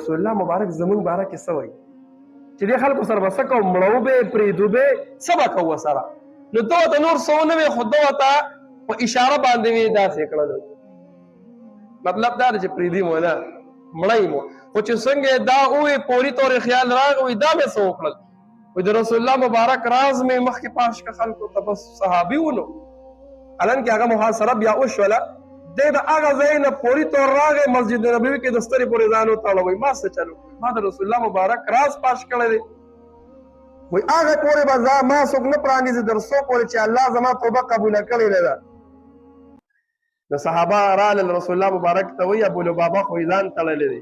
رسول الله مبارک زمونږ باره کې څه وایي چې دې خلکو سره به څه کوو مړو به پرېږدو به څه به کوو ورسره نو ده ورته نور څه ونه وی خو ده ورته په اشاره باندې وي داسې کړل مطلب دا دی چې پرېږدي مو نه مړی مو خو چې څنګه دا ووی پوري طورې خیال راغی وایي دا مې څه وکړل وایي د رسول الله مبارک راز مې مخکې پاش که خلکو ته بس صحابي ونو الان کې هغه محاصره بیا وشوله دی د هغه ځای نه پوري طور راغی مسجد نبوي کې د سترې پورې ځان وتړه وایي ما څه چل ما د رسول الله مبارک راز پاش کړی دی وایي هغه پورې به ما څوک نه پرانیزي تر څو پورې چې الله زما توبه قبوله کړې نه ده د صحابه رالل رسول الله مبارک ته وایي ابو لبابه خو یې ځان تړلی دی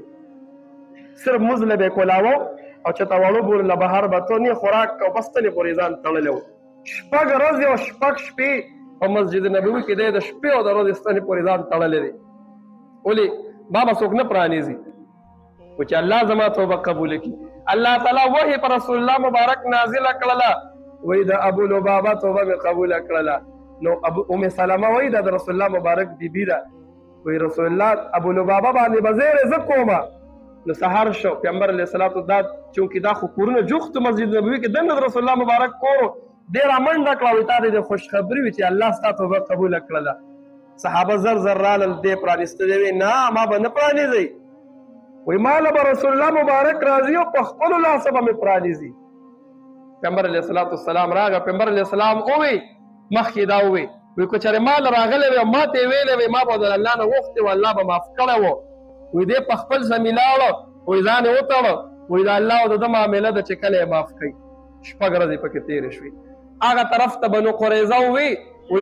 صرف مزله به یې کولاوه او چې تواړو بورې له بهر به تو نه خوراک او بس تلې پورې ځان تړلی و 6 ورځې او 6 شپې په مسجد نبوي کې دی د شپې او د ورځې ستنې پورې ځان تړلی دی ولې ما به څوک نه پرانیزي و چې الله زما توبه قبوله کړي الله تعالی وحی پر رسول الله مبارک نازله کړله وایي د ابو لبابه توبه مې قبوله کړله نو ام سلمه وایي دا د رسول الله مبارک بیبي ده وایي رسول الله ابو لبابه باندې به زیری زه کومه نو سهار شو پیغمبر علیه الصلاة دا چونکې دا خو کورونه جوخت مسجد نبوي کې دننه د رسول الله مبارک کور دی رامنډه کړه وایي تا د خوشخبري وي چې الله ستا توبه قبوله کړله صحابه زر زر رالل دی پرانیستلی وي نه ما به نه پرانیزئ وایي ما له به رسول الله مبارک راځي او په خپلو لاسه به مې پرانیزي پیغمبر علیه الصلاة والسلام راغی پیغمبر علیه السلام ووی مخکې دا ووی وایي که چېرې ما له راغلی وی او ما ته یې ویلی وی ما به د الله نه غوښتې و الله به معاف کړی و وایي دی په خپل زمي لاړه وایي ځان یې وتړه وایي د الله او د ده معامله ده چې کله یې معاف کوي 6 ورځې پکې تېرې شوې هغه طرف ته بنو قریظه ووی